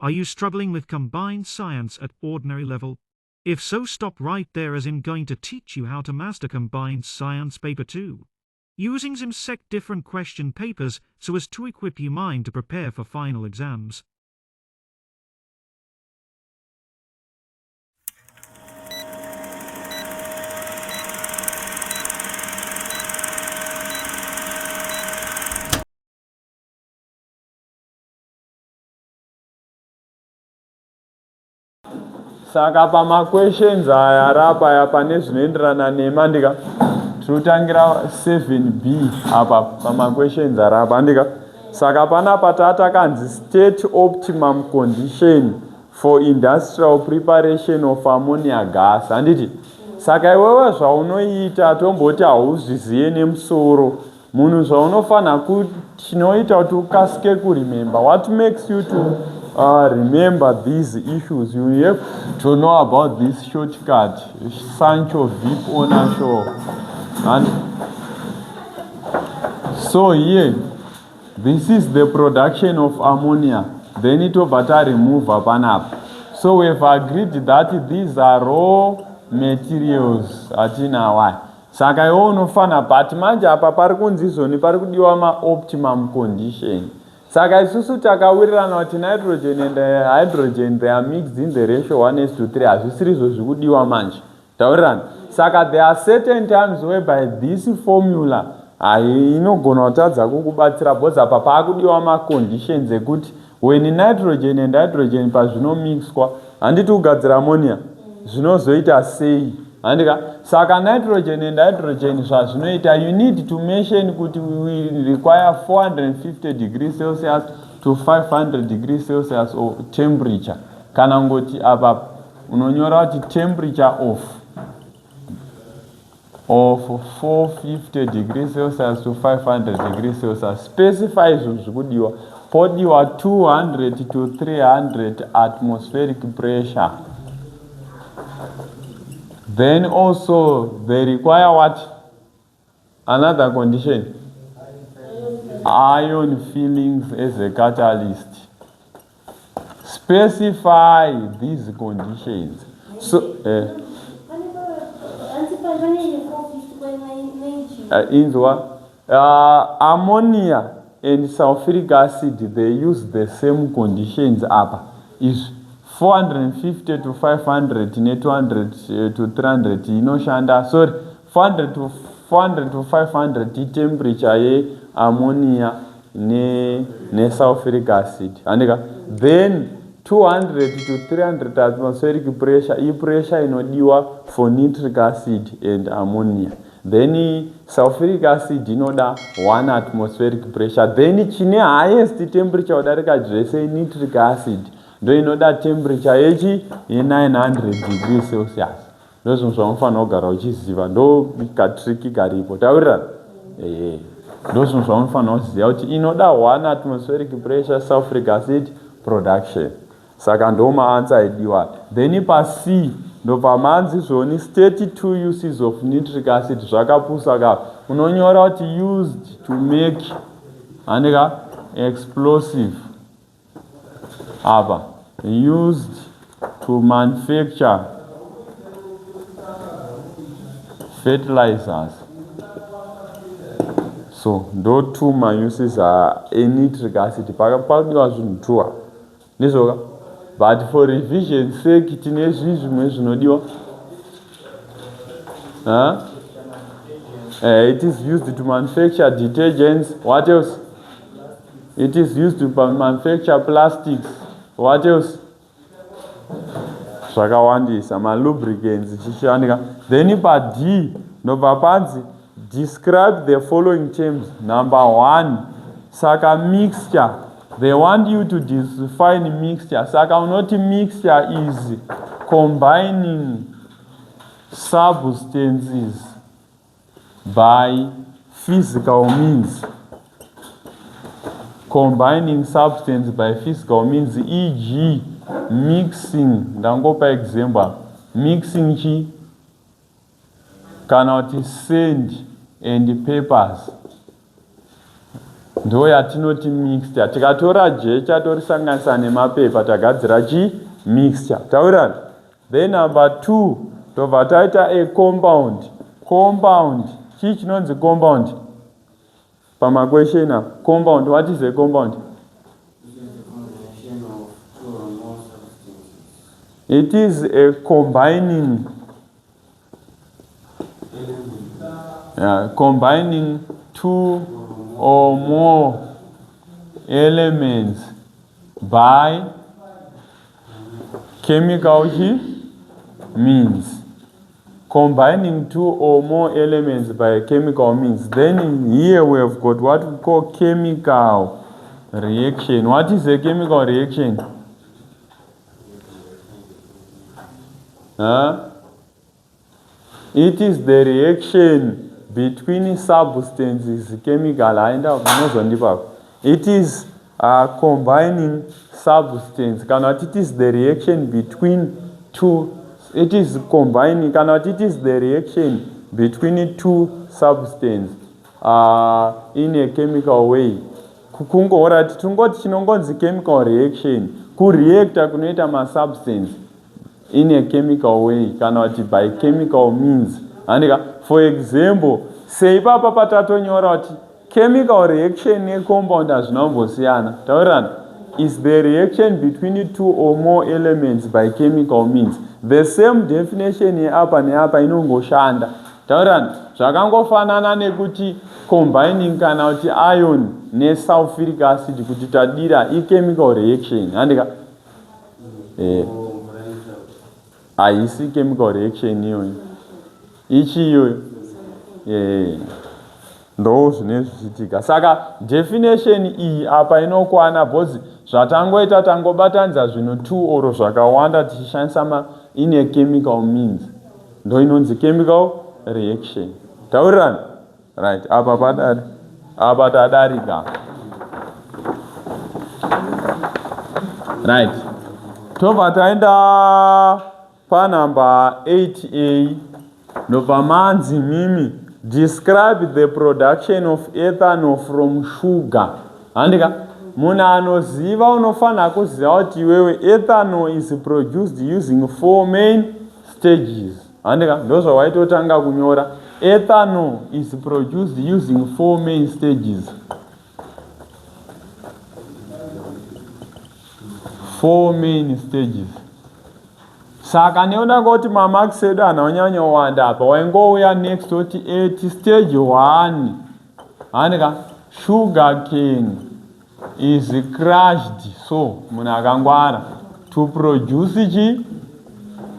Are you struggling with combined science at ordinary level? If so, stop right there, as I'm going to teach you how to master combined science paper 2. Using some different question papers so as to equip your mind to prepare for final exams. Saka pama-questions aya rapaya pane zvinoenderana nemandika tinotangira 7b apa pama-questions arapa andika. Saka panapa tatakanzi state optimum condition for industrial preparation of ammonia gas handiti. Saka iwewe zvaunoita tomboti hauzvizive nemusoro, munhu zvaunofana chinoita kuti ukasike kuremember, what makes you to remember these issues, you have to know about this shortcut, Sancho Vip owner show. And so here, this is the production of ammonia, then it over to remove up and up. So we have agreed that these are raw materials atina why. Saka iwe unofana but manje apa pari kunzi izvoni pari kudiwa ma-optimum condition. Saka isusu takawirirana kuti nitrogen and hydrogen, they are mixed in the ratio 1:3. Hazvisiri izvo zvikudiwa manje. Taurirana. Saka there are certain times whereby this formula inogona kutadza kukubatsira because apa paakudiwa ma-conditions ekuti when nitrogen and hydrogen pazvinomixwa handiti kugadzira ammonia zvinozoita sei handika. Saka nitrogen and hydrogen zvazvinoita, you need to mention kuti we require 450 degrees Celsius to 500 degrees Celsius of temperature. Kana ngoti apa unonyora kuti temperature of 450 degrees Celsius to 500 degrees Celsius. Specify izvo zvikudiwa. Podiwa 200 to 300 atmospheric pressure. Then also they require what? Another condition. Ion fillings as a catalyst. Specify these conditions. So in what? Ammonia and sulfuric acid, they use the same conditions up. Is 450 to 500 ne 200 to 300 inoshanda. Sorry, 400 to 500 temperature ye ammonia ne sulfuric acid. Then 200 to 300 atmospheric pressure, pressure inodiwa for nitric acid and ammonia. Then sulfuric acid inoda 1 atmospheric pressure. Then chine highest temperature udarika jese nitric acid ndo inoda temperature yechi ye 900 degrees Celsius. Ndo zvinhu zvaunofana kugara uchiziva, ndo katriki karipo. Taurira? Ndo zvinhu zvaunofana kuziva kuti inoda 1 atmospheric pressure sulfuric acid production. Saka ndo maansa idiwa. Then pa C ndo pamanzi zvoni 32 uses of nitric acid zvakapusa ka. Unonyora kuti used to make andika explosive. Apa used to manufacture fertilizers. So ndo two uses nitric acid pakadiwa zvinhu 2 nizoka. But for revision sake tine zvimwe zvinodiwa. It is used to manufacture detergents. What else? It is used to manufacture plastics. What else? Zvakawandisa, lubricants chichishandika. Then pa D ndo papanzi describe the following terms. Number 1, saka mixture. They want you to define mixture. Saka unoti mixture is combining substances by physical means. Combining substance by physical means, e.g. mixing. Ndangopa example. Mixing chi kana kuti sand and papers. ndo yatinoti mixture. Tikatora jecha torisanganisa nemapepa tagadzira mixture. Taurani. Then number 2 tobva taita a compound. Compound. Chii chinonzi compound? Pamaquestion apa. Compound. What is a compound? It is a combining two or more elements by chemical means. Combining 2 or more elements by chemical means. Then here we have got what we call chemical reaction. What is a chemical reaction? It is the reaction between substances, chemical. It is combining substance. It is the reaction between two. It is combining. It is the reaction between two substances in a chemical way. Kukungora tungoti chinongonzi chemical reaction. Kureacta kunoita substance in a chemical way, by chemical means. And for example, say papa patatonyora kuti chemical reaction necompound azvinombosiyana. Taurani is the reaction between 2 or more elements by chemical means. The same definition yeapa neapa inongoshanda. Taurani zvakangofanana nekuti combining kana kuti iron nesulfuric acid kuti tadira chemical reaction. Andika haisi chemical reaction iyoyo. Ichiyo ndo zvine zvichiitika. Saka definition iyi apa inokwana bhozi zvatangoita tangobatanidza zvinhu 2 oro zvakawanda tichishandisa in a chemical means. Ndo inonzi chemical reaction. Taurirani? Right, apa tadarika. Right. Tobva taenda panumber 8a. Ndobva manzi mimi describe the production of ethanol from sugar. Handika munhu anoziva unofanira kuziva kuti iwewe ethanol is produced using 4 main stages. Handika ndozvawaitotanga kunyora. Ethanol is produced using 4 main stages. 4 main stages. Saka neona kuti mamarks edu anonyanya wanda apa waingouya next kuti 8 stage 1. Handika sugar cane is crushed. So munhu akangwara to produce chi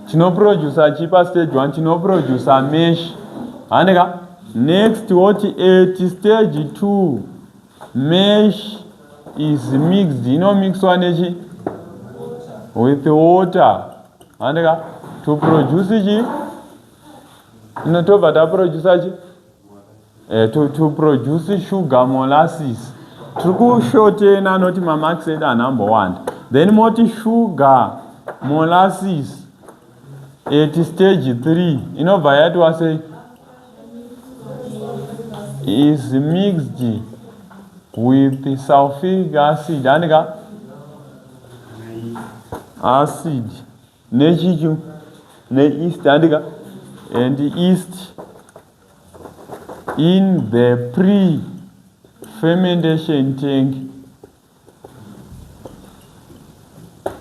chinoproduce chipa stage 1 chinoproduce mesh. Handika next what 8 stage 2 mesh is mixed. Mixwa nechi with water. Handika to produce chi inotobva taproduce chi to produce sugar molasses. Tiri kushotena noti mamarks edu anambowanda. Then moti sugar molasses at stage 3 inobva yatwa sei is mixed with sulfuric acid. Handika acid nechichu neyeast. Handika and yeast in the pre-fermentation tank.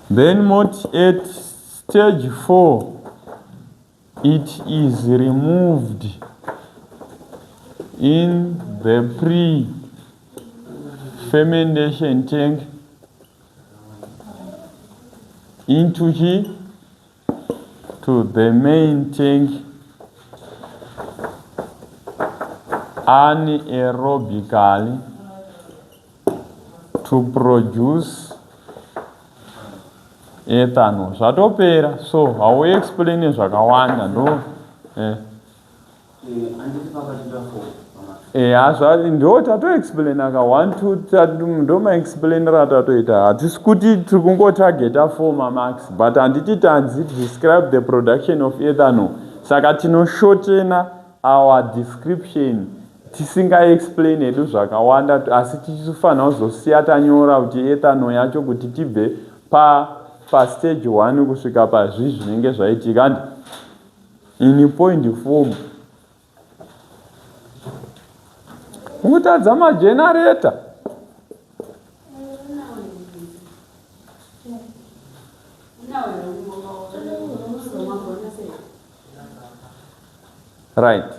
Then at stage 4 it is removed in the pre-fermentation tank into to the main tank anaerobically to produce ethanol. Zvatopera. So how we explain zvakawanda ndo ndo tatoexplaina ka 1 2 ndo maexplainera tatoita. Hatisi kuti tiri kungotageta 4 mamarks but handiti tanzi describe the production of ethanol. Saka tinoshortena our description tisingaexplain hedu zvakawanda asi tichifanira kuzosiya tanyora kuti ethanol yacho kuti tibve pastage 1 kusvika pazvizvi zvinenge zvaitika andi in point form. Kutadza magenerator right.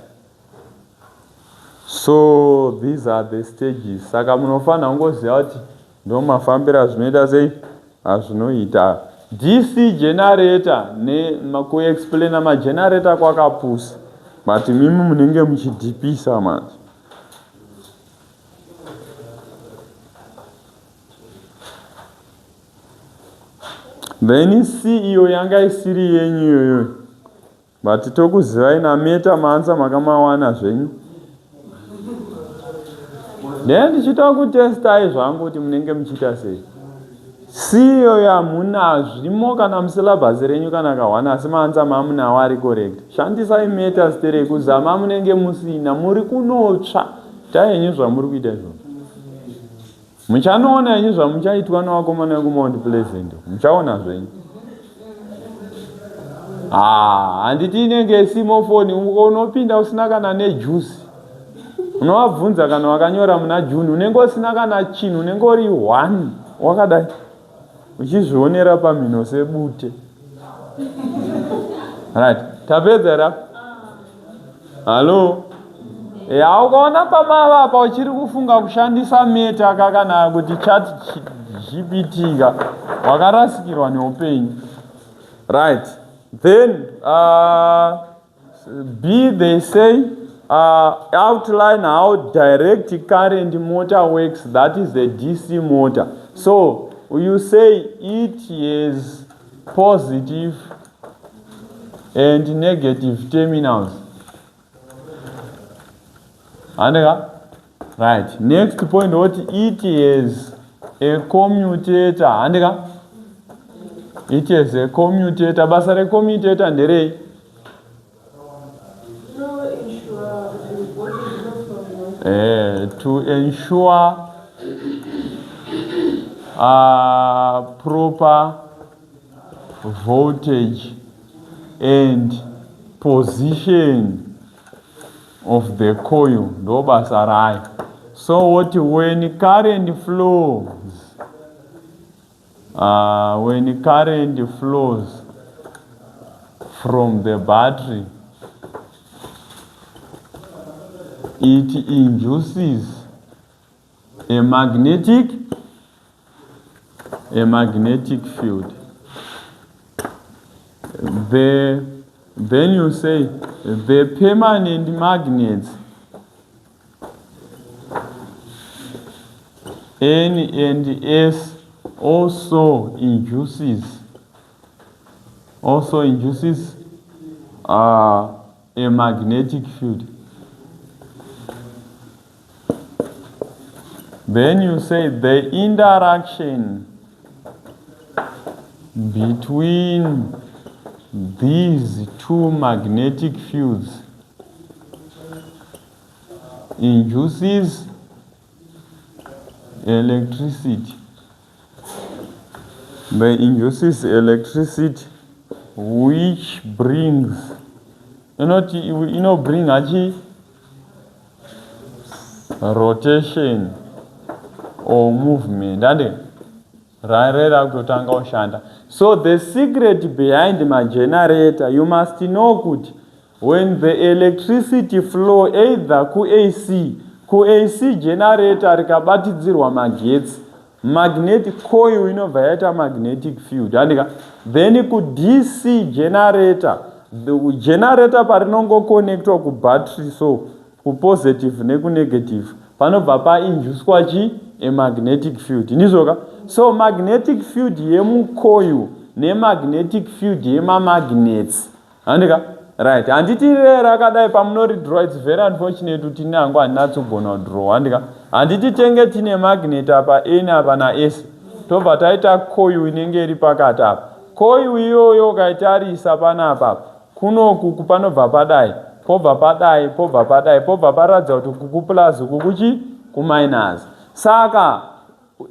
So these are the stages. Saka munofanira kungoziva kuti ndo mafambiro azvinoita sei azvinoita. DC generator kuexplaina magenerator kwakapusa but mimi munenge muchidhipisa manje. Then C iyo yanga isiri yenyu yoyo but tokuzivai nameta maanza makamawana zvenyu. Then ndichita kutestai zvangu kuti munenge muchiita sei. Siyo yamuna zvimo kana musilabhasi renyu kana kawana asi maanza mamunawo ari correct. Shandisai meta stere kuzama munenge musina muri kunotsva taenyu zvamuri kuita izvo. Muchanoona yenyu zvamuchaitwa navakomana vekumount Pleasant. Muchaona zvenyu. Handiti inenge simofoni unopinda usina kana nejuice. Unovabvunza kana wakanyora muna June unenge usina kana chinhu unenge uri 1 wakadai uchizvionera pamhino sebute. Right, tapedza ra. Hello. Ukaona pamavapa uchiri kufunga kushandisa meta kana kuti chat GPT wakarasikirwa neupenyu. Right. Then B they say outline how direct current motor works, that is the DC motor. So you say it is positive and negative terminals. Right. Next point, what it is a commutator. It is a commutator. Basa re commutator nderei? To ensure proper voltage and position of the coil. Ndo basa rayo. So what when current flows from the battery, it induces a magnetic field. Then you say the permanent magnets N and S also induces a magnetic field. Then you say the interaction between these two magnetic fields induces electricity. Induces electricity which brings bring rotation or movement. So the secret behind my generator, you must know kuti when the electricity flow either ku AC generator rikabatidzirwa magetsi, magnetic coil inobva yaita magnetic field. Then ku DC generator, the generator parinongo connectwa ku battery, so ku positive neku negative panobva painjuswa a magnetic field. Nizoka? So magnetic field yemucoil nemagnetic field yemamagnets. Right. Handiti rakadai pamunoridrowa, it's very unfortunate kuti nangu handinatsogona kudrowa. Handiti tenge tine magnet apa N apa na S. Tobva taita coil inenge iri pakati apa. Coil iyoyo ukaitarisa panapa kunoku panobva padai pobva padai pobva padai pobva paratidza kuti kukuplus kukuchi kuminus. Saka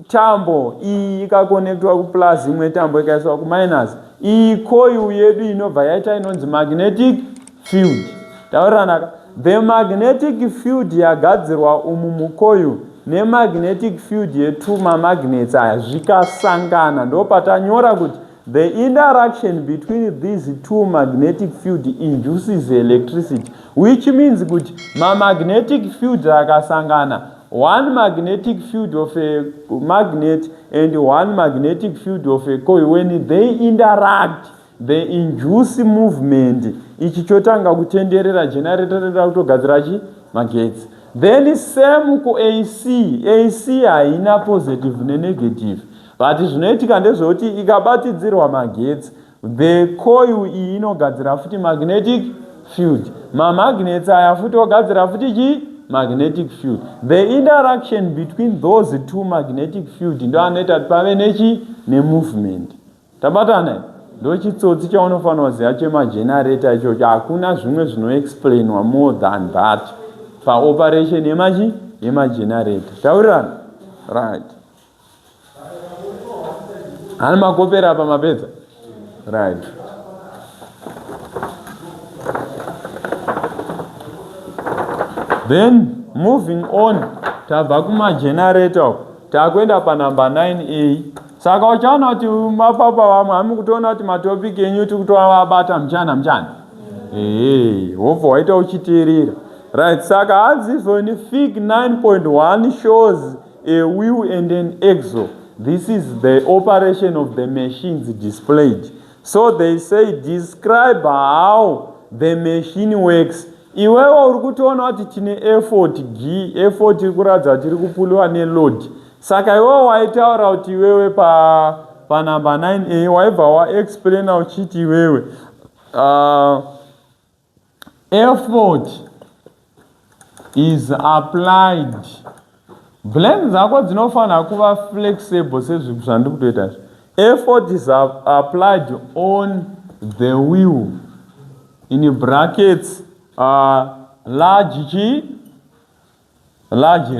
tambo iyi ikakonektiwa kuplus imwe tambo ikaiswa kuminus, iyi coil yedu inobva yaita inonzi magnetic field. Tauranaka, the magnetic field yagadzirwa umu mucoil nemagnetic field yetu mamagnets aya zvikasangana ndopatanyora kuti the interaction between these two magnetic field induces electricity, which means kuti magnetic field akasangana, one magnetic field of a magnet and one magnetic field of a coil, when they interact they induce movement. Ichi chotanga kutenderera generator reda kutogadzira chi magetsi. Then same ku AC haina positive ne negative, but zvinoitika ndezvekuti ikabatidzirwa magetsi the coil iyi inogadzira futi magnetic field, mamagnets aya futi ogadzira futi chi magnetic field. The interaction between those two magnetic field ndo anoita kuti pave nechi nemovement. Tabatana ndo chitsotsi chaunofanira kuziva chemagenerator ichocho. Hakuna zvimwe zvinoexplainwa more than that paoperation yemagenerator. Taurirana? Right. Hana makopera apa mapedza? Right. Then moving on, tabva kumagenerator takwenda pa number 9A. Saka uchaona kuti mapapa vamwe hami kutoona kuti matopic enyu tikutovabata mchana. Hobva waita uchiteerera. Right, saka as if when fig 9.1 shows a wheel and an axle, this is the operation of the machines displayed. So they say describe how the machine works. Iwewe uri kutoona kuti tine effort G, effort iri kuratidza kuti iri kupuliwa neload. Saka iwewe waitaura kuti iwewe pa number 9A waibva waexplaina uchiti iwewe effort is applied. Blend dzako dzinofanira kuva flexible sezviri zvandiri kutoita. Effort is applied on the wheel in brackets large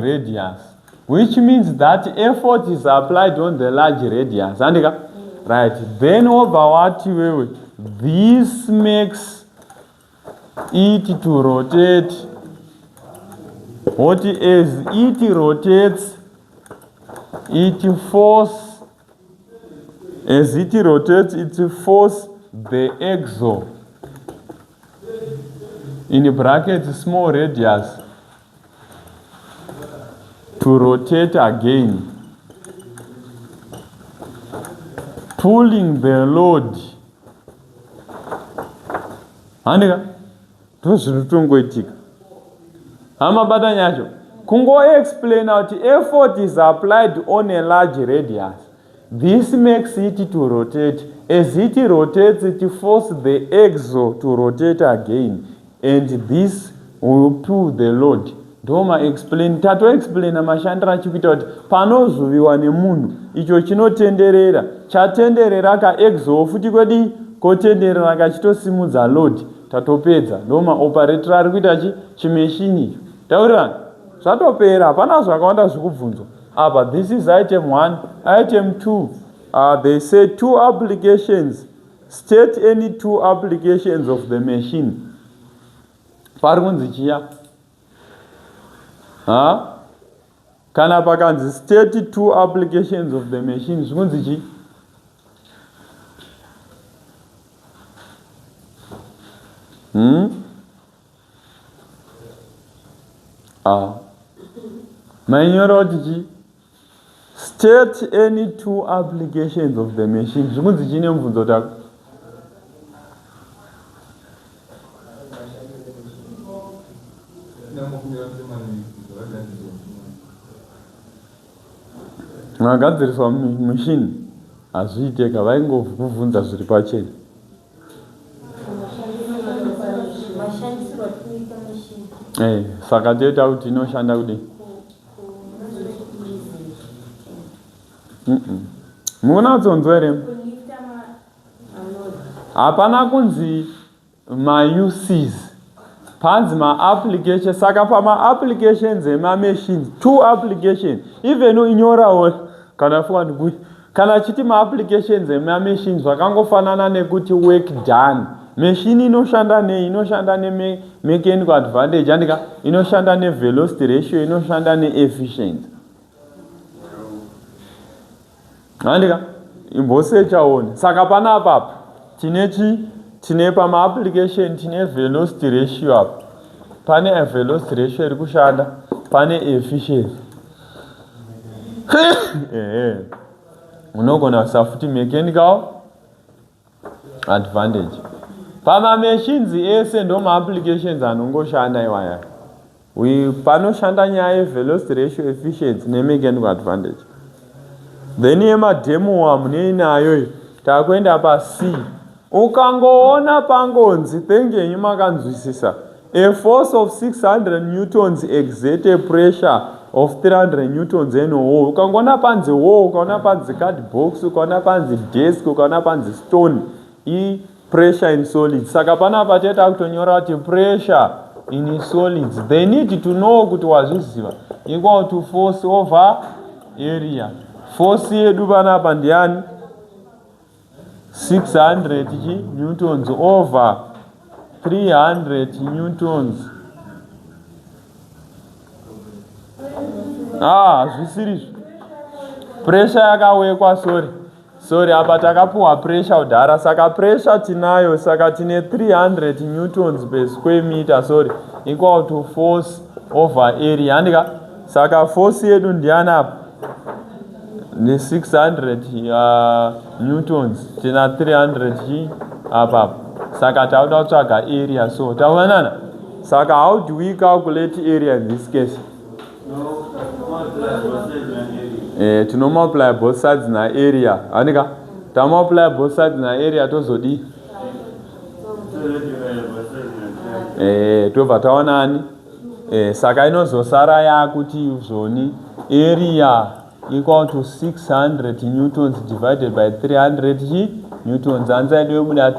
radius, which means that effort is applied on the large radius. Right, then over what way, this makes it to rotate. What is it rotates, it force, as it rotates, it force the axle in brackets small radius to rotate again, pulling the load. Handika tozvitongoitika hamabata nyacho kungo explain out effort is applied on a large radius. This makes it to rotate. As it rotates, it forces the axle to rotate again, and this will pull the load. Ndoma explain tato explain mashandira chikuita kuti panozoviwa nemunhu icho chinotenderera chatenderera ka axle futi kwedi kotenderera kachitosimudza load tatopedza. Ndoma operator ari kuita chimeshini taurirana zvatopera hapana zvakawanda zvikubvunzwa apa. This is item 1. Item 2, they say 2 applications. State any 2 applications of the machine. Pari kunzi chiya kana pakanzi state 2 applications of the machine zvikunzi chi? Mainyora kuti chi? State any 2 applications of the machine zvikunzi chi nemubvunzo tako? Magadziriswa machine hazviiteka vaingokubvunza zviri pachena. Saka toita kuti inoshanda kudii? Munatsonzwa here? Hapana kunzi ma-uses. panzi ma-application. Saka pama-applications ema-machines, 2 applications, even unyorawo kana fuka ndikui kana chiti ma-applications ema-machines vakangofanana nekuti work done. Machine inoshanda nei? Inoshanda ne-mechanical advantage, andika inoshanda ne-velocity ratio, inoshanda ne-efficiency. Andika imbosechaone. Saka panapa tine pama-application tine velocity ratio apa. Pane a velocity ratio iri kushanda, pane efficiency. Unogona kusafuti mechanical advantage. Pama-machines ese ndo ma-applications anongoshanda iwaya. Panoshanda nyaya ye-velocity ratio, efficiency ne-mechanical advantage. Then yemademo muneinayo takuenda pa-C. Ukangoona pangonzi tengenyi makanzwisisa. A force of 600 newtons exert a pressure of 300 newtons in a wall. Ukangoona panzi wall, ukaona panzi cardbox, ukaona panzi desk, ukaona panzi stone, I pressure in solids. Saka panapa teta kutonyora kuti pressure in solids. They need to know kuti wazviziva equal to force over area. Force yedu panapa ndiani? 600 newtons over 300 newtons. Zvisiri. Pressure yakawekwa sorry apa takapuwa pressure udhara. Saka pressure tinayo, saka tine 300 newtons per square meter equal to force over area. Andika saka force yedu ndiani apa? Ni 600 newtons, tina 300 apa. Saka tauda kutsvaga area. So taonana. Saka how do we calculate area in this case? To multiply both sides na area. Anika ta multiply both sides na area tozodi tobva taonani. Saka inozosara yakuti zoni area equal to 600 newtons divided by 300 newtons. Answer inobuda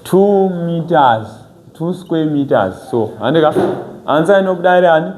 2 meters, 2 square meters. So andika answer inobuda riani?